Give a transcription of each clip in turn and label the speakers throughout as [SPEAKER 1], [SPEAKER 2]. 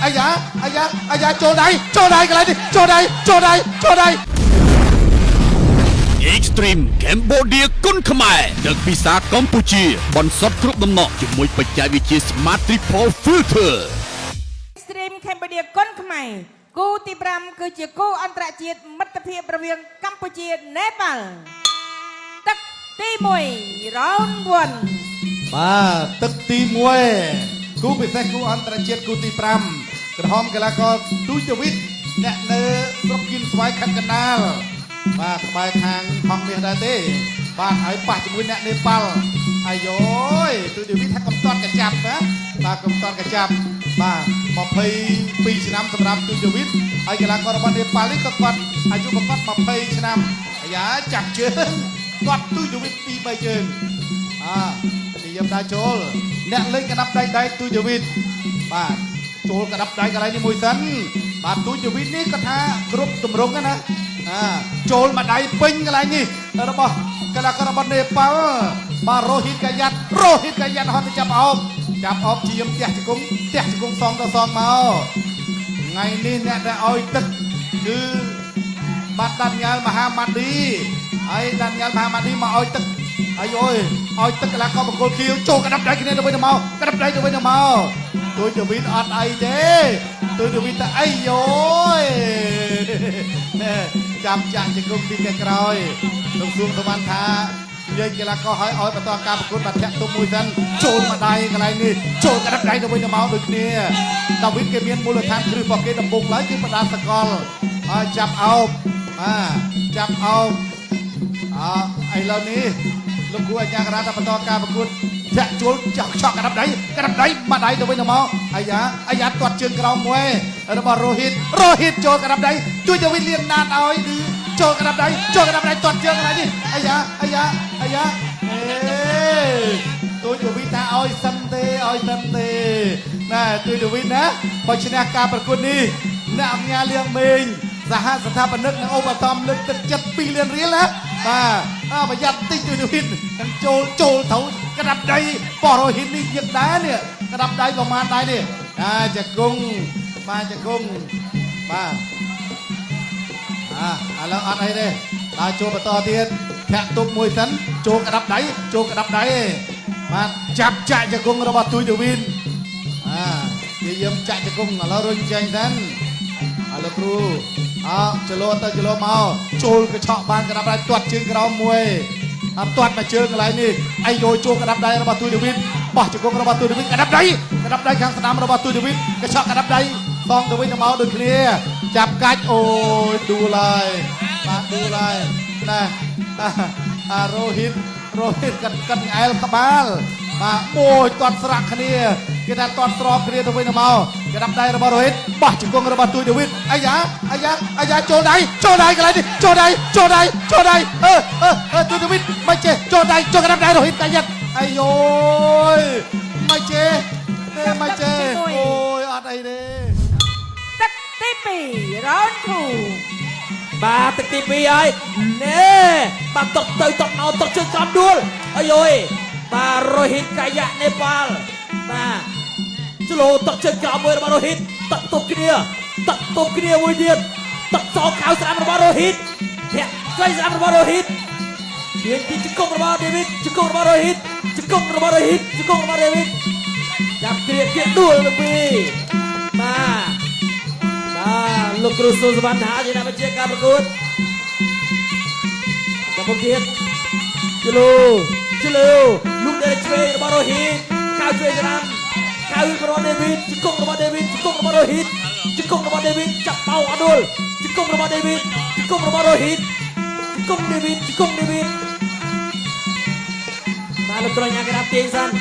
[SPEAKER 1] អាយ៉ាចូលដៃកន្លែងនេះចូលដៃ
[SPEAKER 2] Extreme Cambodia គុនខ្មែរទឹកពិសាកម្ពុជាបន្សុទ្ធគ្រប់ដំណក់ជាមួយបច្ចេកវិទ្យា Smart Triple Filter
[SPEAKER 3] Extreme Cambodia គុនខ្មែរគូទី5គឺជាគូអន្តរជាតិមិត្តភាពរវាងកម្ពុជានេប៉ាល់ទឹកទី1 round 1
[SPEAKER 1] បាទទឹកទី1គូពិសេសគូអន្តរជាតិគូទី5ក្រហមកីឡាករទូចវិទ្យអ្នកនៅស្រុកគៀនស្វាយខេត្តកណ្ដាលបាទក្បែរខាងហងមាសដែរទេបាទហើយប៉ះជាមួយអ្នកនេប៉ាល់អាយយទូចវិទ្យថាកំតត់កចាប់ណាបាទកំតត់កចាប់បាទ22ឆ្នាំសម្រាប់ទូចវិទ្យហើយកីឡាកររបស់នេប៉ាល់នេះក៏គាត់អាយុប្រកប20ឆ្នាំអាយ៉ាចាប់ជើងគាត់ទូចវិទ្យពី3ជើងនិយាមដើរចូលអ្នកលេងកណ្ដាប់ដៃទូចវិទ្យបាទចូលកណ្ដាប់ដៃកន្លែងនេះមួយសិនបាទទូចវិទ្យនេះគាត់ថាគ្រប់ទម្រង់ណាចូលមួយដៃពេញកន្លែងនេះរបស់កីឡាកររបស់នេប៉ាល់បាទរ៉ូហ៊ីតកាយ៉ាត់ហត់ទៅចាប់អោបជាមផ្ទះជង្គង់សងទៅសងមកថ្ងៃនេះអ្នកដែលឲ្យទឹកគឺបាទដានីយ៉ែលមហាម៉ាឌីហើយដានីយ៉ែលមហាម៉ាឌីមកឲ្យទឹកអាយឲ្យទឹកកីឡាករបង្គោលខៀវចូលកណ្ដាប់ដៃគ្នាទៅវិញទៅមកទូចវិទ្យអត់អីទេទូចវិទ្យតែអីយចាំចាក់ជង្គង់ទីក្រោយលោកសួងសវណ្ណថានិយាយកីឡាករឲ្យបន្តការប្រកួតបាត់ធាក់ទុំមួយសិនចូលមកដៃកន្លែងនេះចូលកណ្ដាប់ដៃទៅវិញទៅមកដូចគ្នាដាវីតគេមានមូលដ្ឋានគ្រឹះរបស់គេដំបូងឡើយគឺបដាសកលហើយចាប់អោបឥឡូវនេះលោកគ្រូអាចារ្យការ៉ាថាបន្តការប្រកួតធាក់ជួលចោះកណ្ដាប់ដៃមកដៃទៅវិញទៅមកអាយ៉ាទាត់ជើងក្រោមមួយរបស់រ៉ូហ៊ីតចូលកណ្ដាប់ដៃជួយទៅវិញលៀនណាតឲ្យចូលកណ្ដាប់ដៃទាត់ជើងកន្លែងនេះអាយ៉ាទូចវិទ្យថាឲ្យសិនទេណាទូចវិទ្យណាបើឈ្នះការប្រកួតនេះអ្នកអង្គការលៀងមេងសហស្ថាបនិកនិងឧបត្ថម្ភលើកទឹកចិត្ត2លានរៀលណាបាទប្រយ័ត្នតិចទូចវិទ្យនឹងចូលត្រូវកណ្ដាប់ដៃប៉ោះរ៉ូហ៊ីតនេះយើងដែរនេះកណ្ដាប់ដៃប្រមាណដែរនេះជង្គង់បាទឥឡូវអត់អីទេដល់ចូលបន្តទៀតធាក់ទុកមួយសិនចូលកណ្ដាប់ដៃបាទចាប់ចាក់ជង្គង់របស់ទូចវិទ្យនិយាយចាក់ជង្គង់ឥឡូវរុញចេញសិនឥឡូវគ្រូចលោទៅចលោមកចូលកញ្ឆក់បានកណ្ដាប់ដៃទាត់ជើងក្រោមមួយទាត់មកជើងកន្លែងនេះអាយចូលកណ្ដាប់ដៃរបស់ទូចវិទ្យបោះជង្គង់របស់ទូចវិទ្យកណ្ដាប់ដៃខាងស្ដាំរបស់ទូចវិទ្យកញ្ឆក់កណ្ដាប់ដៃសងទៅវិញទៅមកដូចគ្នាចាប់កាច់អូយដួលហើយណារ៉ូហ៊ីតកាត់ញ៉ែលក្បាលបាទមួយទាត់ស្រាក់គ្នាគេថាទាត់ស្របគ្នាទៅវិញទៅមកកណ្ដាប់ដៃរបស់រ៉ូហ៊ីតបោះជង្គង់របស់ទូចវិទ្យអាយ៉ាចូលដៃកន្លែងនេះចូលដៃទូចវិទ្យមិនចេះចូលកណ្ដាប់ដៃរ៉ូហ៊ីតកាយ៉ាត់អាយយមិនចេះអូយអត់អីទេ
[SPEAKER 3] ទឹកទី2 round 2
[SPEAKER 4] បាទទឹកទី2ហើយណែបាទតុកទៅតុកមកតុកជើងកំដួលអាយយបាទរ៉ូហ៊ីតកាយ៉ានេប៉ាល់បាទឆ្លោតុកជើងក្រោមមួយរបស់រ៉ូហ៊ីតតុកទប់គ្នាមួយទៀតតុកសងខៅស្រាមរបស់រ៉ូហ៊ីតធាក់ស្វ័យស្រាមរបស់រ៉ូហ៊ីតមានទីជង្គង់របស់ដេវីតជង្គង់របស់រ៉ូហ៊ីតចាប់គ្រាគៀកដួលទៅពីបាទលោកគ្រូសុសវណ្ណថាជាអ្នកបញ្ជាការប្រកួតកំពុងទៀតជលូលោកដែលឆ្វេងរបស់រ៉ូហ៊ីតកៅឆ្វេងស្រាមកៅរបស់ដេវីតជង្គង់របស់រ៉ូហ៊ីតជង្គង់របស់ដេវីតចាប់បោអត់ដួលជង្គង់របស់ដេវីតជង្គង់របស់រ៉ូហ៊ីតជង្គង់ដេវីតបាទលោកត្រង់ញ៉ាំក្រាបទាញសាន់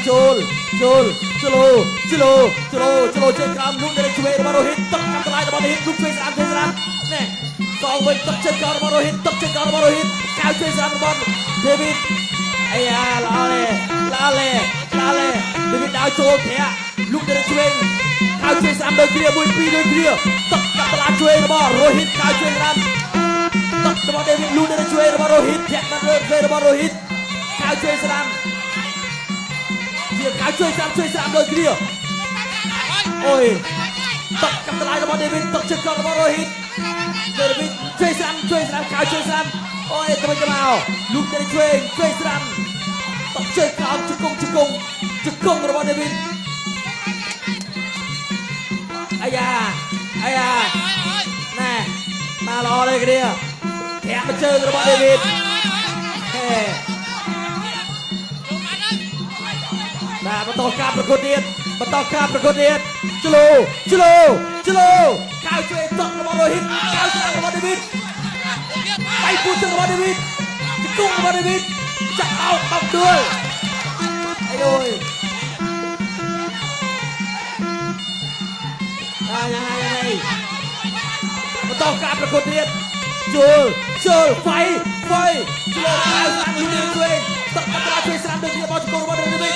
[SPEAKER 4] ចូលជលូជើងក្រោមលោកដែលឆ្វេងរបស់រ៉ូហ៊ីតទឹកកាត់តម្លៃរបស់រ៉ូហ៊ីតលោកឆ្វេងស្រាមណែសងវិញទឹកជើងក្រោមរបស់រ៉ូហ៊ីតកៅឆ្វេងស្រាមរបស់ដេវីតអាយ៉ាល្អលេដេវីតដល់ចូលធាក់លោកដែលឆ្វេងកៅឆ្វេងស្រាមដូចគ្នា1 2ដូចគ្នាទឹកកាត់តម្លៃឆ្វេងរបស់រ៉ូហ៊ីតកៅឆ្វេងស្រាមទឹករបស់ដេវីតលោកដែលឆ្វេងរបស់រ៉ូហ៊ីតធាក់ដល់លើឆ្វេងរបស់រ៉ូហ៊ីតកៅឆ្វេងស្រាមជាកៅឆ្វេងស្រាមដូចគ្នា អូយតកកំដលៃរបស់ David តកជើងក្រោមរបស់ Rohit David ជួយស្រាំកៅជួយស្រាំអូយទៅវិញទៅមកលោក David ជួយស្រាំតកជើងក្រោមជង្គង់របស់ David អាយ៉ាណែមកល្អเลยគ្នាធាក់មកជើងរបស់ David ហេបាទបន្តការប្រកួតទៀតជលូកៅជួយតក់របស់ Rohit កៅស្រាំរបស់ David បៃពូជើងរបស់ David ជង្គង់របស់ David ចាក់អោបដួលអាយអូយហើយបន្តការប្រកួតទៀតជលហ្វៃជលកៅស្រាំលូជួយតក់បន្តជួយស្រាំដូចជាបោះជង្គង់របស់ David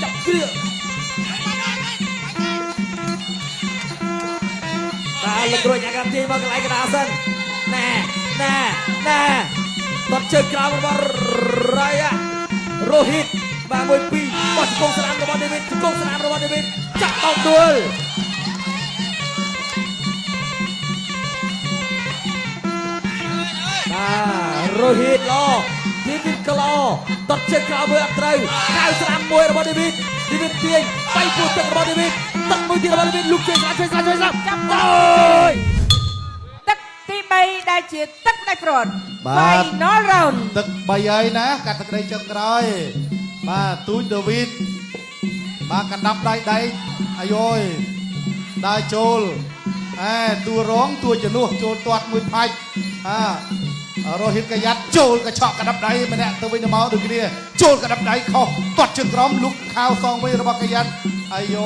[SPEAKER 4] ចាប់គ្រឿបាទលោកគ្រូញ៉ាំកាទីមកកន្លែងកណ្ដាលសិនណែតត់ជើងក្រោមរបស់ Rohit បាទ1 2បោះជង្គង់ស្រាំរបស់ David ចាក់បោកដួលបាទ Rohit ឡ David ក៏ឡតត់ជើងក្រោមមើលអត់ត្រូវកៅស្រាំមួយរបស់ David ទាញបៃពូទឹករបស់ David ទឹកមួយទៀតរបស់ David លុកជួយស្រាំ
[SPEAKER 3] ចាប់អើយទឹកទី3ដែលជាទឹកដាច់ព្រាត់ Final round
[SPEAKER 1] ទឹក3ហើយណាកាត់ទឹកដីចុងក្រោយបាទទូច David បាទកណ្ដាប់ដៃអាយយដើរចូលតួរងតួជំនួសចូលទាត់មួយផាច់Rohit កាយ៉ាត់ចូលកញ្ឆក់កណ្ដាប់ដៃម្នាក់ទៅវិញទៅមកដូចគ្នាចូលកណ្ដាប់ដៃខុសទាត់ជើងក្រោមលុកខោសងវិញរបស់កាយ៉ាត់អាយយ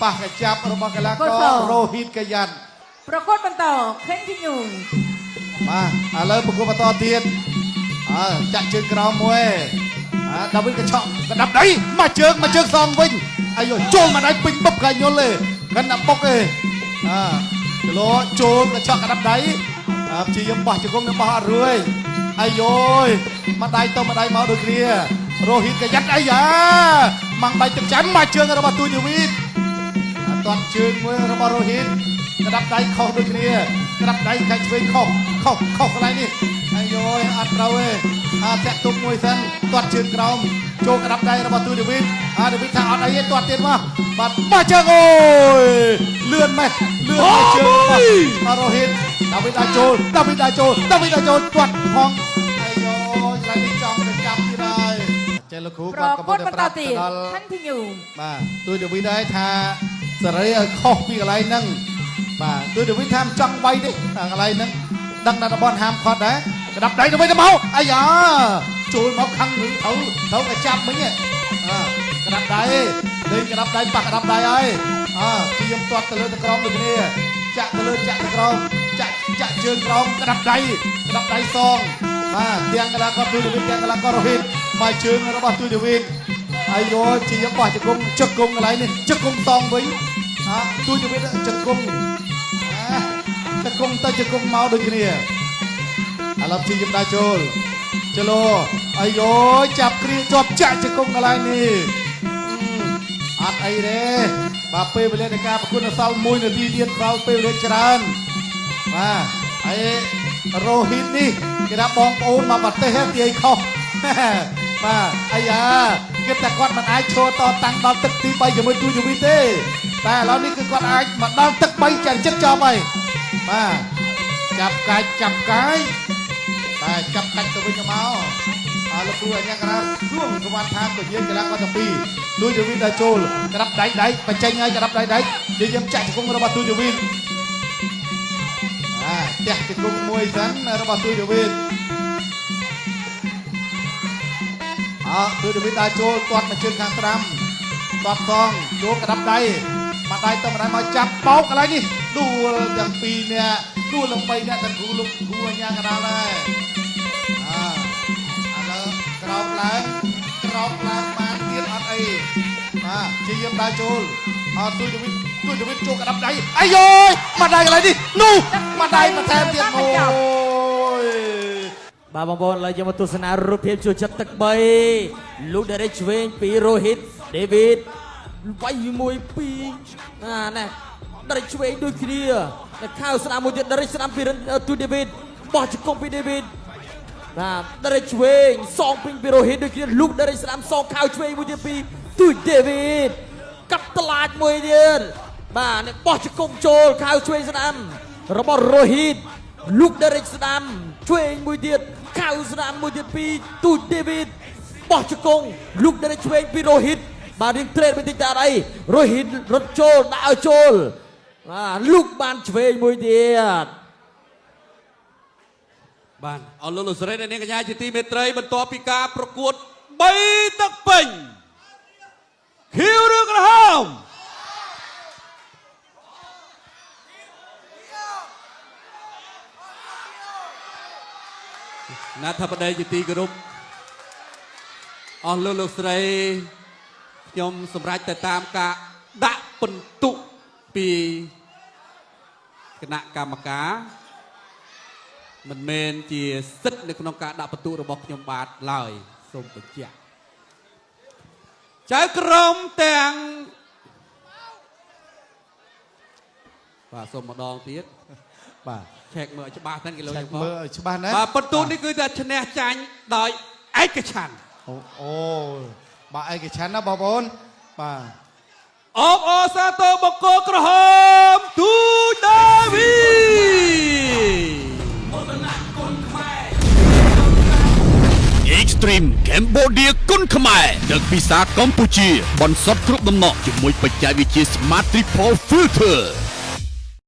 [SPEAKER 1] ប៉ះកញ្ចាប់របស់កីឡាករ Rohit កាយ៉ាត់
[SPEAKER 3] ប្រកួតបន្ត continue
[SPEAKER 1] បាទឥឡូវប្រកួតបន្តទៀតចាក់ជើងក្រោមមួយដល់វិញកញ្ឆក់កណ្ដាប់ដៃមកជើងសងវិញអាយយចូលមកដៃពេញបុកកាញុលទេកាន់តែបុកទេគីឡូចូលកញ្ឆក់កណ្ដាប់ដៃព្យាយាមបោះជង្គង់នៅបោះអត់រឿយអាយយមកដៃទៅមកដៃមកដូចគ្នា Rohit កាយ៉ាត់អាយ៉ាម៉ាំងដៃទឹកចាំមកជើងរបស់ទូច David តាត់ជើងមួយរបស់ Rohit កណ្ដាប់ដៃខុសដូចគ្នាកណ្ដាប់ដៃខាងឆ្វេងខុសកន្លែងនេះអាយយអត់ត្រូវទេតាក់ទុកមួយសិនតាត់ជើងក្រោមចូលកណ្ដាប់ដៃរបស់ទូច David David ថាអត់អីទេតាត់ទៀតមកបាទបោះជើងអូយលឿនម៉េះជើងរបស់ Rohit David ដើរចូលតាត់ផងអាយយកន្លែងនេះចង់ទៅចាប់ទៀតហើយចេះលោកគ្រូគាត់កំពុងតែប្រាប់ទៅដល់
[SPEAKER 3] continue
[SPEAKER 1] បាទទូច David ដែរថាសេរីឲ្យខុសពីកន្លែងហ្នឹងបាទទូច David ថាមិនចង់វាយទេកន្លែងហ្នឹងដឹងថាតំបន់ហាមឃាត់ដែរកណ្ដាប់ដៃទៅវិញទៅមកអាយ៉ាចូលមកខាងនឹងត្រូវតែចាប់មិញកណ្ដាប់ដៃលេងកណ្ដាប់ដៃប៉ះកណ្ដាប់ដៃហើយព្យាយាមទាត់ទៅលើទៅក្រោមដូចគ្នាចាក់ទៅលើចាក់ទៅក្រោមចាក់ជើងក្រោមកណ្ដាប់ដៃសងបាទទាំងកីឡាករទូច David ទាំងកីឡាករ Rohit មកជើងរបស់ទូច David ហើយយកព្យាយាមបោះជង្គង់កន្លែងនេះជង្គង់សងវិញទូច David ជង្គង់ទៅជង្គង់មកដូចគ្នាឥឡូវព្យាយាមដើរចូលចលោអាយចាប់គ្រាជាប់ចាក់ជង្គង់កន្លែងនេះអត់អីទេបាទពេលវេលានៃការប្រកួតនៅសល់1នាទីទៀតសល់ពេលវេលាច្រើនបាទហើយ Rohit នេះគេថាបងប្អូនមកប្រទេសទាយខុសបាទអាយ៉ាគិតថាគាត់មិនអាចឈរតតាំងដល់ទឹកទី3ជាមួយទូច David ទេតែឥឡូវនេះគឺគាត់អាចមកដល់ទឹក3ចាក់ចិត្តចប់ហើយបាទចាប់កាច់បាទចាប់កាច់ទៅវិញទៅមកលោកគ្រូអញ្ញាកណាសួងសវណ្ណថាពជាកីឡាករទាំងពីរទូច David ដល់ចូលក្រាប់ដៃបញ្ចេញហើយកក្រាប់ដៃនិយាយចាក់ជង្គង់របស់ទូច David ផ្ទះជង្គង់មួយសិនរបស់ទូច David ទូច David ដល់ចូលទាត់មកជើងខាងស្ដាំទាត់សងចូលក្រាប់ដៃមកដៃទៅម្ដាយមកចាប់បោកកន្លែងនេះដួលទាំងពីរនាក់ដួលទាំង3នាក់ទាំងគ្រូលោកគ្រូអញ្ញាកណាដែរឥឡូវក្រោមឡើងបានទៀតអត់អីបាទជាយាមដើរចូលទូច David ចូលកណ្ដាប់ដៃអាយយមកដៃកន្លែងនេះនោះមកដៃមកថែមទៀតអូយ
[SPEAKER 4] បាទបងប្អូនឥឡូវយើងមកទស្សនារូបភាពជួយចិត្តទឹក3លោក Derek ឆ្វេងពី Rohit David វាយមួយពីរណែដរិចឆ្វេងដូចគ្នាតែខៅស្ដាំមួយទៀតដរិចស្ដាំពីទូដេវីតបោះជង្គង់ពីដេវីតបាទដរិចឆ្វេងសងពីរ៉ូហីតដូចគ្នាលូកដរិចស្ដាំសងខៅឆ្វេងមួយទៀតពីទូដេវីតកាត់ត្លាចមួយទៀតបាទនេះបោះជង្គង់ចូលខៅឆ្វេងស្ដាំរបស់រ៉ូហីតលូកដរិចស្ដាំឆ្វេងមួយទៀតខៅស្ដាំមួយទៀតពីទូដេវីតបោះជង្គង់លូកដរិចឆ្វេងពីរ៉ូហីតបាទរៀងត្រេតបន្តិចតើអីរ៉ូហីតរត់ចូលដាក់ឲ្យចូលលូកបានឆ្វេងមួយទៀត
[SPEAKER 5] បានអរលោកលោកសេរីនិងនាងកញ្ញាជាទីមេត្រីបន្ទាប់ពីការប្រកួត3ទឹកពេញខៀវឬក្រហមណាថាបតីជាទីគោរពអស់លោកលោកស្រីខ្ញុំសម្រេចទៅតាមការដាក់ពិន្ទុពីគណៈកម្មការមិនមែនជាសិទ្ធិនៅក្នុងការដាក់ពិន្ទុរបស់ខ្ញុំបាទឡើយសូមបញ្ជាក់ចៅក្រុមទាំងបាទសូមម្ដងទៀត
[SPEAKER 1] បាទ
[SPEAKER 5] ឆែកមើលឲ្យច្បាស់ទៅគេលោក
[SPEAKER 1] ចែ
[SPEAKER 5] ខ្ញុំ
[SPEAKER 1] កមើលឲ្យច្បាស់ណាស់
[SPEAKER 5] បាទពិន្ទុនេះគឺថាឈ្នះចាញ់ដោយឯកច្ឆន្ទ
[SPEAKER 1] អូបាទឯកច្ឆន្ទណាបងប្អូនបាទ
[SPEAKER 5] អបអរសាទរបង្គោលក្រហមទូដាវី
[SPEAKER 2] Extreme Cambodia គុនខ្មែរទឹកពិសាកម្ពុជាបន្សុទ្ធគ្រប់ដំណក់ជាមួយបច្ចេកវិទ្យា Smart Triple Filter